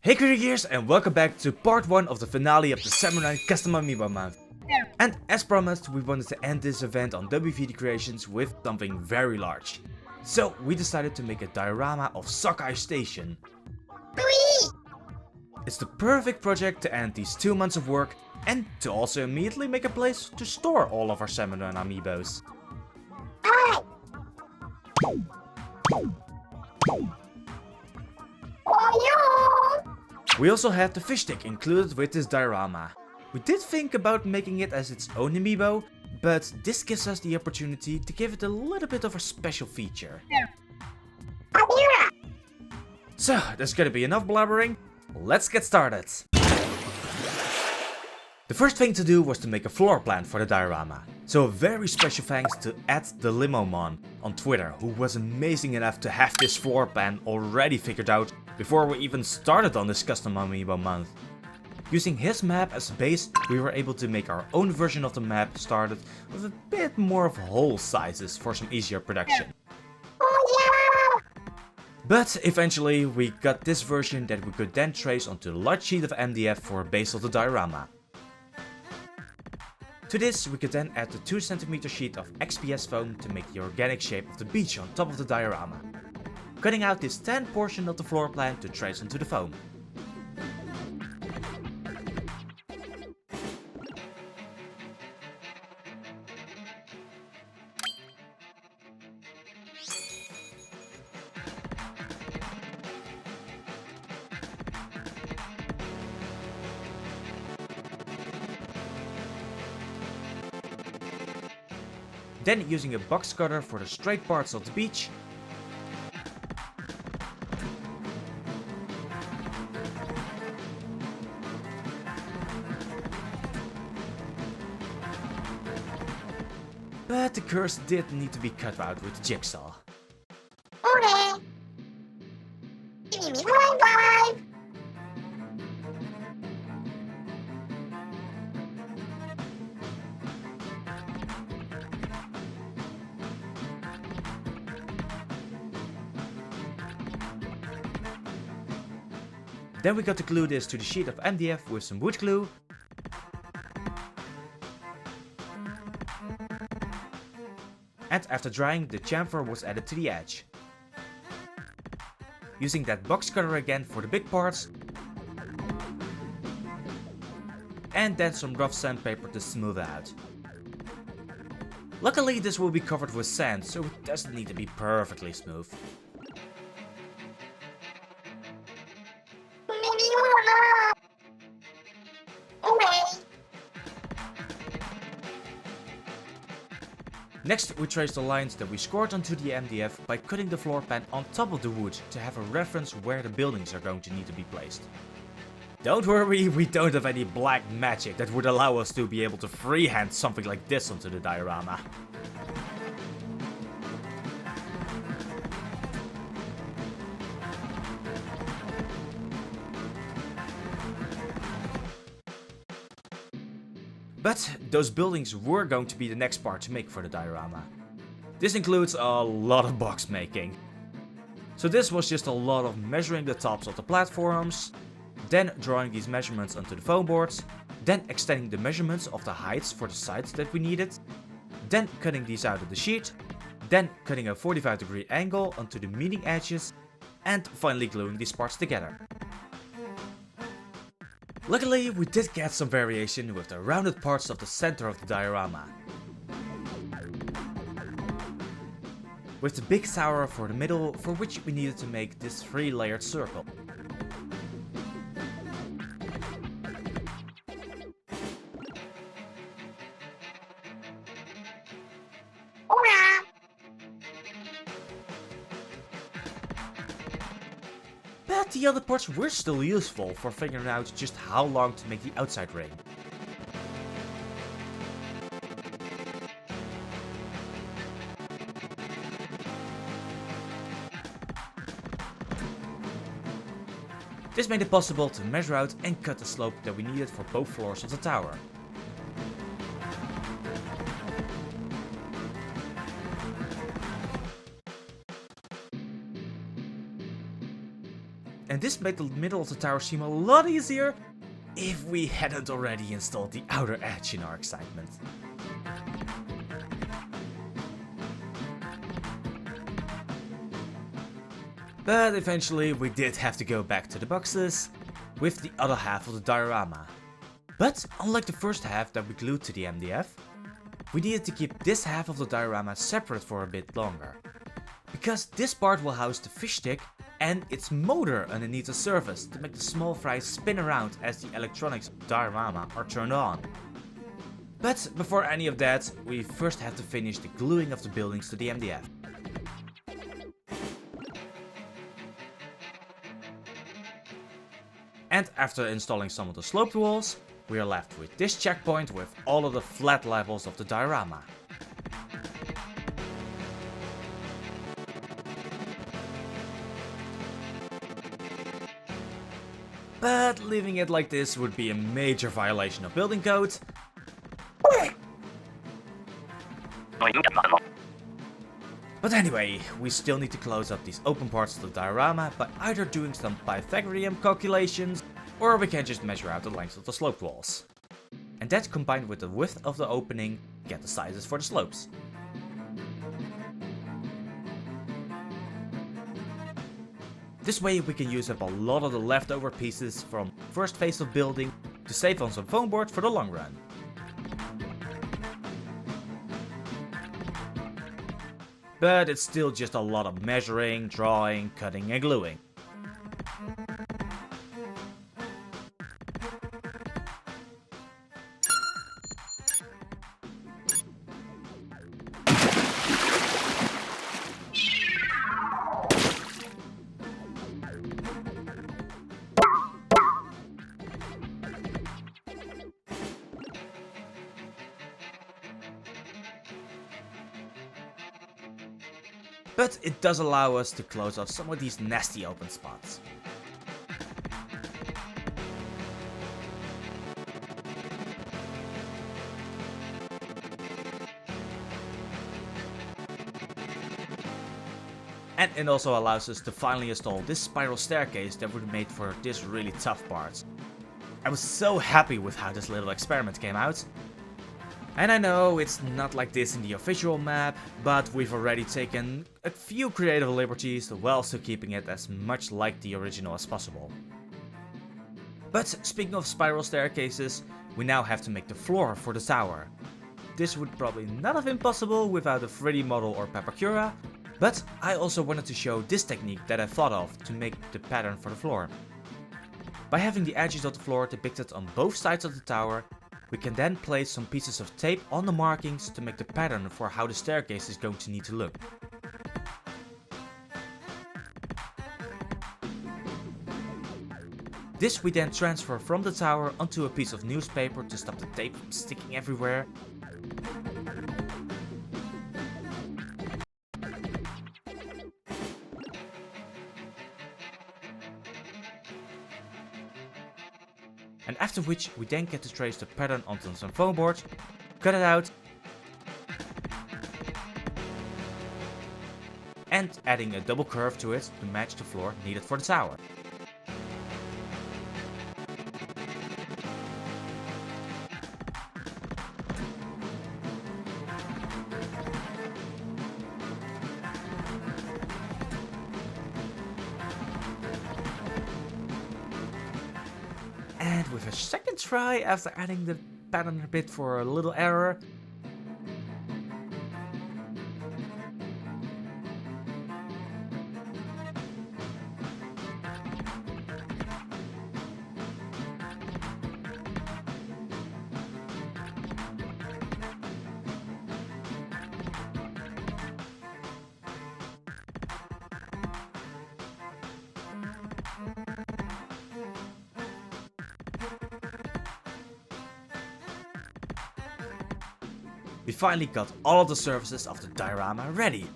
Hey Creagears, and welcome back to part 1 of the finale of the Salmon Run Custom Amiibo month. And as promised, we wanted to end this event on WVD Creations with something very large. So we decided to make a diorama of Sockeye Station. It's the perfect project to end these 2 months of work and to also immediately make a place to store all of our Salmon Run Amiibos. We also had the fish stick included with this diorama. We did think about making it as its own amiibo, but this gives us the opportunity to give it a little bit of a special feature. So, there's gonna be enough blabbering, let's get started! The first thing to do was to make a floor plan for the diorama. So a very special thanks to @Limonmon on Twitter, who was amazing enough to have this floor plan already figured out before we even started on this custom amiibo month. Using his map as a base, we were able to make our own version of the map started with a bit more of hole sizes for some easier production. But eventually we got this version that we could then trace onto a large sheet of MDF for a base of the diorama. To this we could then add the 2 cm sheet of XPS foam to make the organic shape of the beach on top of the diorama, cutting out this tan portion of the floor plan to trace onto the foam. Then using a box cutter for the straight parts of the beach, but the curves did need to be cut out with the jigsaw. Then we got to glue this to the sheet of MDF with some wood glue. And after drying, the chamfer was added to the edge. Using that box cutter again for the big parts. And then some rough sandpaper to smooth out. Luckily this will be covered with sand, so it doesn't need to be perfectly smooth. Next we trace the lines that we scored onto the MDF by cutting the floor plan on top of the wood to have a reference where the buildings are going to need to be placed. Don't worry, we don't have any black magic that would allow us to be able to freehand something like this onto the diorama. But those buildings were going to be the next part to make for the diorama. This includes a lot of box making. So this was just a lot of measuring the tops of the platforms, then drawing these measurements onto the foam boards, then extending the measurements of the heights for the sides that we needed, then cutting these out of the sheet, then cutting a 45-degree angle onto the meeting edges, and finally gluing these parts together. Luckily, we did get some variation with the rounded parts of the center of the diorama. With the big tower for the middle, for which we needed to make this 3-layered circle. But the other parts were still useful for figuring out just how long to make the outside ring. This made it possible to measure out and cut the slope that we needed for both floors of the tower. and this made the middle of the tower seem a lot easier if we hadn't already installed the outer edge in our excitement. But eventually we did have to go back to the boxes with the other half of the diorama. But unlike the first half that we glued to the MDF, we needed to keep this half of the diorama separate for a bit longer. Because this part will house the fish stick and its motor underneath the surface to make the small fry spin around as the electronics of the diorama are turned on. But before any of that, we first have to finish the gluing of the buildings to the MDF. And after installing some of the sloped walls, we are left with this checkpoint with all of the flat levels of the diorama. But leaving it like this would be a major violation of building code. But anyway, we still need to close up these open parts of the diorama by either doing some Pythagorean calculations, or we can just measure out the length of the sloped walls. And that combined with the width of the opening, get the sizes for the slopes. This way we can use up a lot of the leftover pieces from first phase of building to save on some foam board for the long run. But it's still just a lot of measuring, drawing, cutting and gluing. But it does allow us to close off some of these nasty open spots. And it also allows us to finally install this spiral staircase that we made for this really tough part. I was so happy with how this little experiment came out. And I know it's not like this in the official map, but we've already taken a few creative liberties while still keeping it as much like the original as possible. But speaking of spiral staircases, we now have to make the floor for the tower. This would probably not have been possible without a 3D model or Papakura, but I also wanted to show this technique that I thought of to make the pattern for the floor. By having the edges of the floor depicted on both sides of the tower, we can then place some pieces of tape on the markings to make the pattern for how the staircase is going to need to look. This we then transfer from the tower onto a piece of newspaper to stop the tape from sticking everywhere. And after which we then get to trace the pattern onto some foam board, cut it out, and adding a double curve to it to match the floor needed for the tower. And with a second try after adding the pattern a bit for a little error, we finally got all of the surfaces of the diorama ready.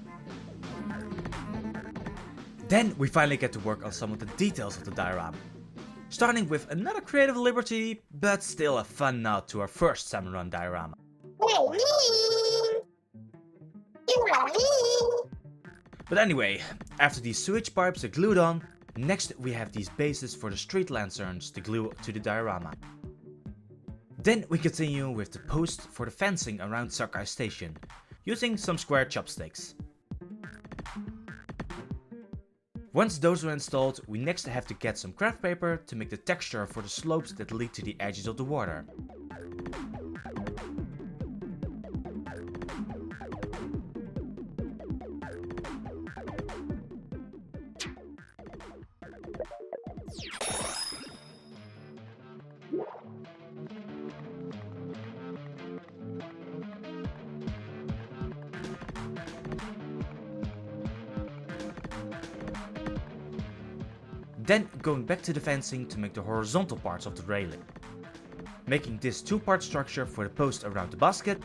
Then we finally get to work on some of the details of the diorama. Starting with another creative liberty, but still a fun nod to our first Salmon Run diorama. But anyway, after these sewage pipes are glued on, Next we have these bases for the street lanterns to glue to the diorama. Then we continue with the post for the fencing around Sockeye Station, using some square chopsticks. Once those are installed, we next have to get some craft paper to make the texture for the slopes that lead to the edges of the water. Then going back to the fencing to make the horizontal parts of the railing. Making this two-part structure for the post around the basket.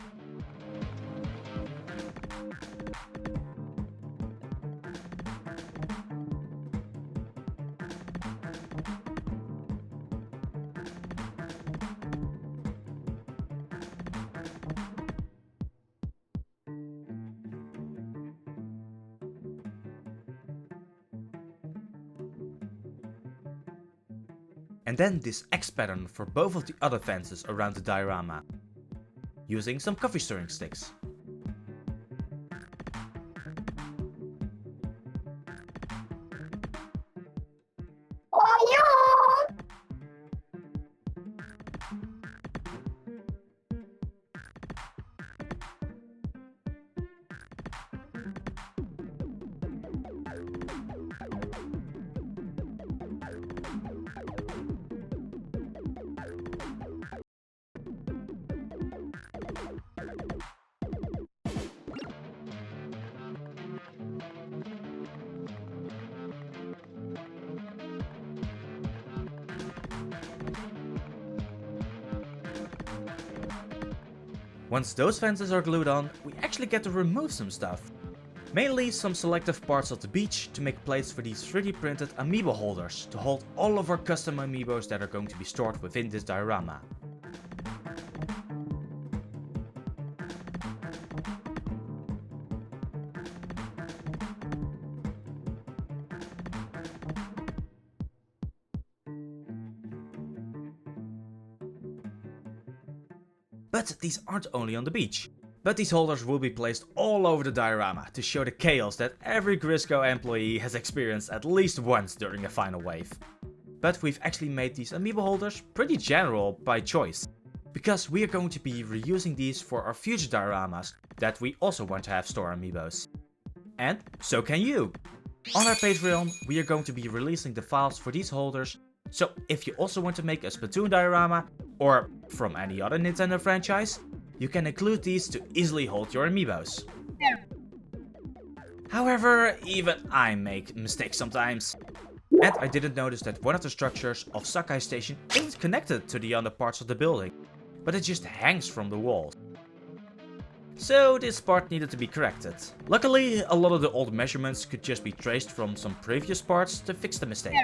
And then this X pattern for both of the other fences around the diorama, using some coffee stirring sticks. Once those fences are glued on, we actually get to remove some stuff. Mainly some selective parts of the beach to make plates for these 3D printed amiibo holders to hold all of our custom amiibos that are going to be stored within this diorama. But these aren't only on the beach. But these holders will be placed all over the diorama to show the chaos that every Grisco employee has experienced at least once during a final wave. But we've actually made these amiibo holders pretty general by choice, because we are going to be reusing these for our future dioramas that we also want to have store amiibos. And so can you! On our Patreon we are going to be releasing the files for these holders, so if you also want to make a Splatoon diorama, or from any other Nintendo franchise, you can include these to easily hold your amiibos. However, even I make mistakes sometimes. And I didn't notice that one of the structures of Sockeye Station isn't connected to the other parts of the building, but it just hangs from the walls. So this part needed to be corrected. Luckily, a lot of the old measurements could just be traced from some previous parts to fix the mistake.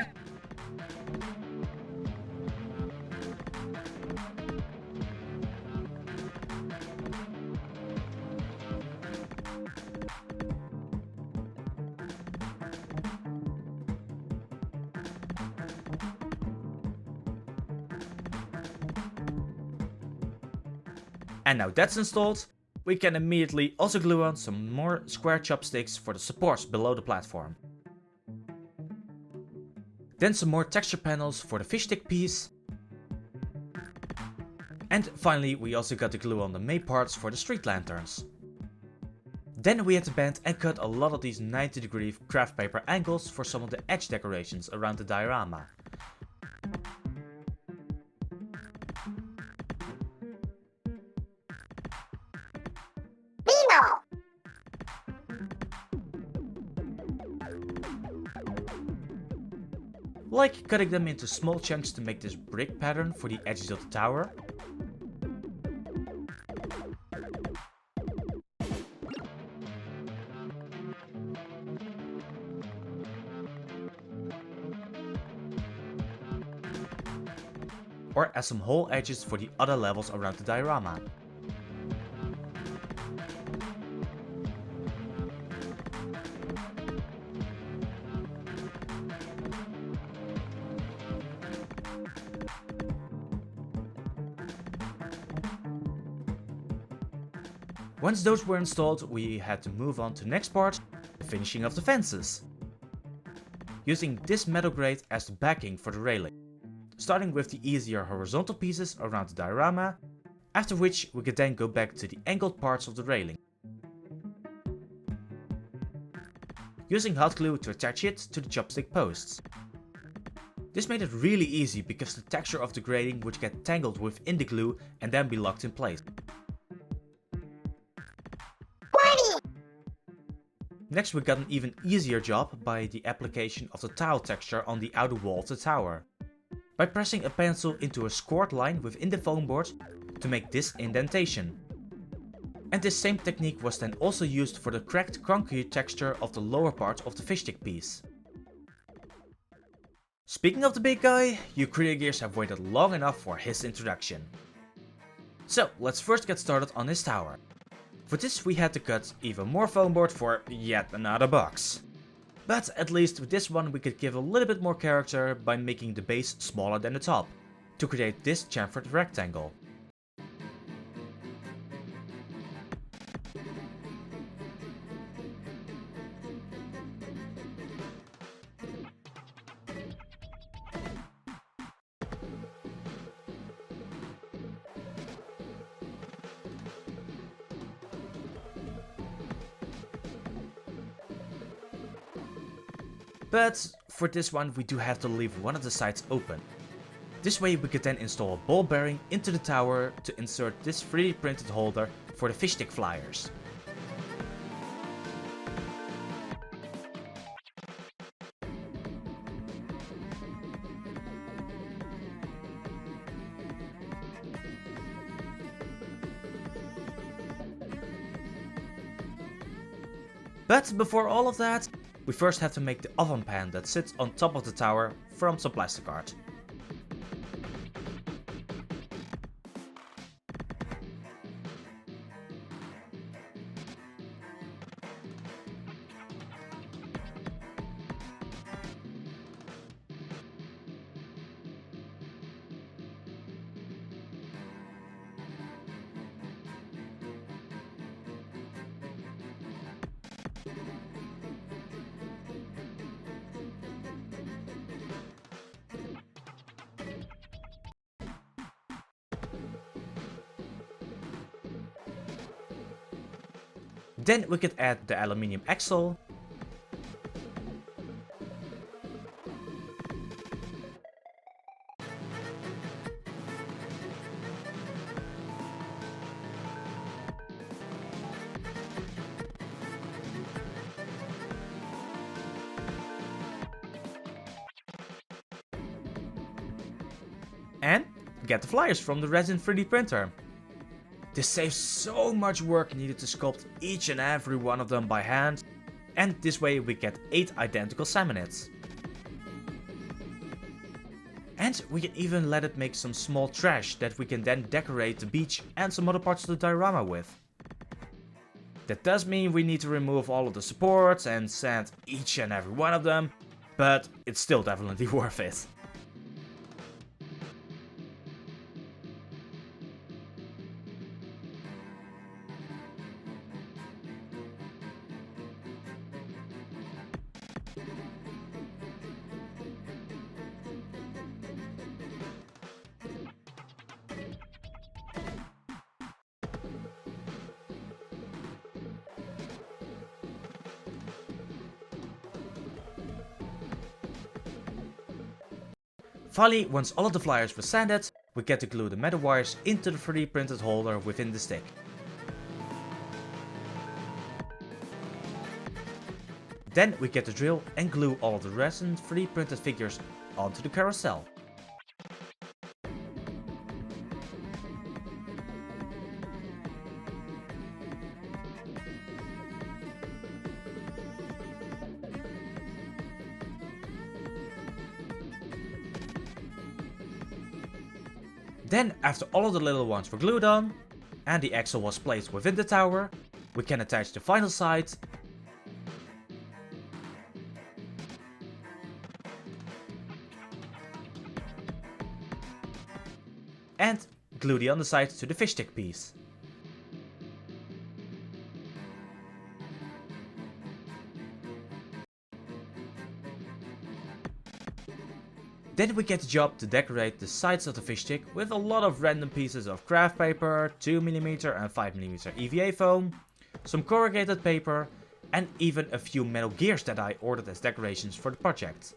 And now that's installed, we can immediately also glue on some more square chopsticks for the supports below the platform. Then some more texture panels for the fish stick piece. And finally we also got to glue on the main parts for the street lanterns. Then we had to bend and cut a lot of these 90-degree craft paper angles for some of the edge decorations around the diorama. Like cutting them into small chunks to make this brick pattern for the edges of the tower. Or as some whole edges for the other levels around the diorama. Once those were installed, we had to move on to the next part, the finishing of the fences. Using this metal grate as the backing for the railing. Starting with the easier horizontal pieces around the diorama, after which we could then go back to the angled parts of the railing. Using hot glue to attach it to the chopstick posts. This made it really easy because the texture of the grating would get tangled within the glue and then be locked in place. Next we got an even easier job by the application of the tile texture on the outer wall of the tower. By pressing a pencil into a scored line within the foam board to make this indentation. And this same technique was then also used for the cracked concrete texture of the lower part of the fish stick piece. Speaking of the big guy, you Creagears have waited long enough for his introduction. So let's first get started on his tower. For this we had to cut even more foam board for yet another box. But at least with this one we could give a little bit more character by making the base smaller than the top, to create this chamfered rectangle. But for this one we do have to leave one of the sides open. This way we could then install a ball bearing into the tower to insert this 3D printed holder for the fish stick flyers. But before all of that, we first have to make the oven pan that sits on top of the tower from some plastic art. Then we could add the aluminium axle. And get the flyers from the resin 3D printer. This saves so much work needed to sculpt each and every one of them by hand, and this way we get 8 identical salmonids. And we can even let it make some small trash that we can then decorate the beach and some other parts of the diorama with. That does mean we need to remove all of the supports and sand each and every one of them, but it's still definitely worth it. Finally, once all of the flyers were sanded, we get to glue the metal wires into the 3D printed holder within the stick. Then we get to drill and glue all of the resin 3D printed figures onto the carousel. Then, after all of the little ones were glued on, and the axle was placed within the tower, we can attach the final side and glue the underside to the fish stick piece. Then we get the job to decorate the sides of the fish stick with a lot of random pieces of craft paper, 2mm and 5mm EVA foam, some corrugated paper, and even a few metal gears that I ordered as decorations for the project.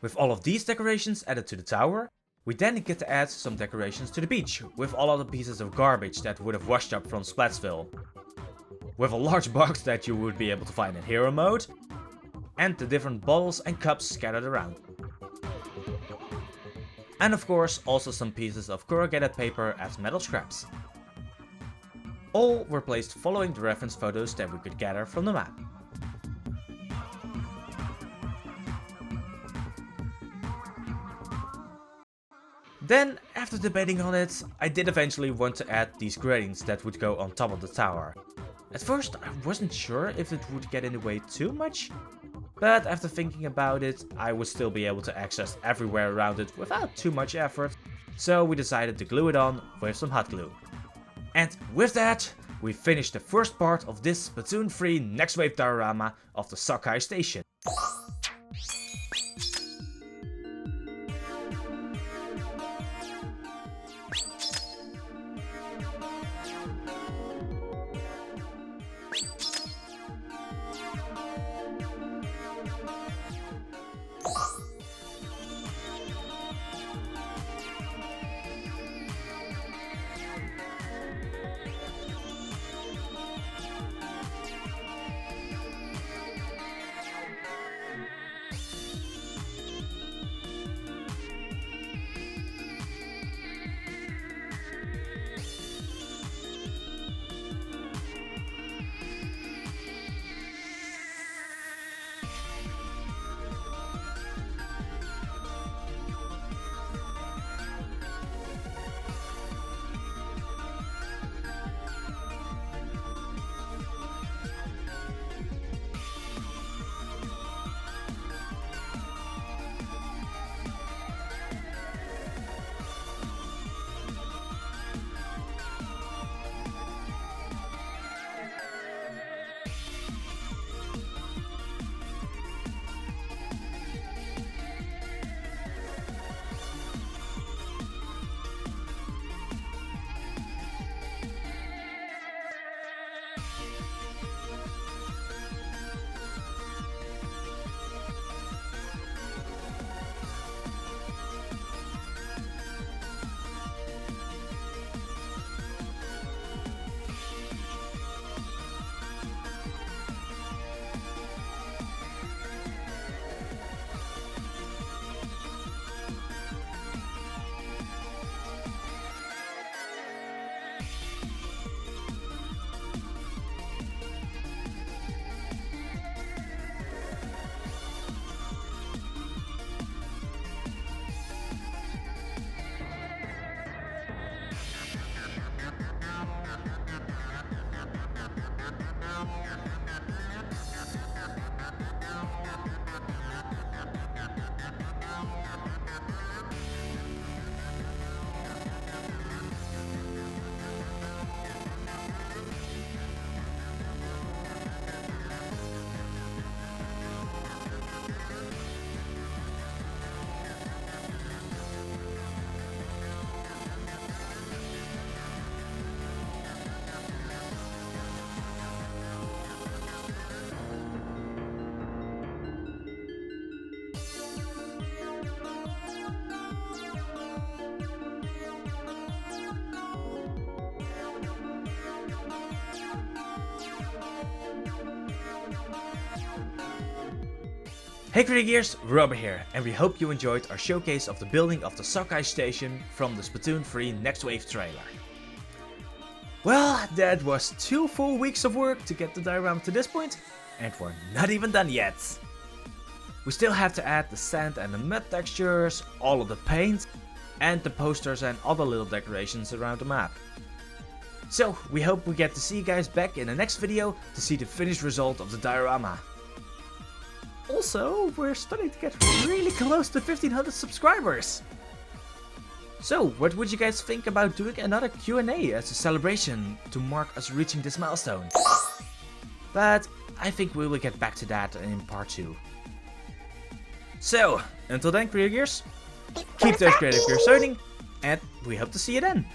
With all of these decorations added to the tower, we then get to add some decorations to the beach, with all of the pieces of garbage that would have washed up from Splatsville. With a large box that you would be able to find in hero mode, and the different bottles and cups scattered around. And of course also some pieces of corrugated paper as metal scraps. All were placed following the reference photos that we could gather from the map. Then, after debating on it, I did eventually want to add these gratings that would go on top of the tower. At first I wasn't sure if it would get in the way too much, but after thinking about it, I would still be able to access everywhere around it without too much effort, so we decided to glue it on with some hot glue. And with that, we finished the first part of this Splatoon 3 Next Wave diorama of the Sockeye station. Hey Creagears, Robert here, and we hope you enjoyed our showcase of the building of the Sockeye station from the Splatoon 3 Next Wave trailer. Well, that was 2 full weeks of work to get the diorama to this point, and we're not even done yet. We still have to add the sand and the mud textures, all of the paint, and the posters and other little decorations around the map. So, we hope we get to see you guys back in the next video to see the finished result of the diorama. Also, we're starting to get really close to 1500 subscribers. So, what would you guys think about doing another Q&A as a celebration to mark us reaching this milestone? But I think we will get back to that in part 2. So, until then Creagears, keep those creative gears shining, and we hope to see you then.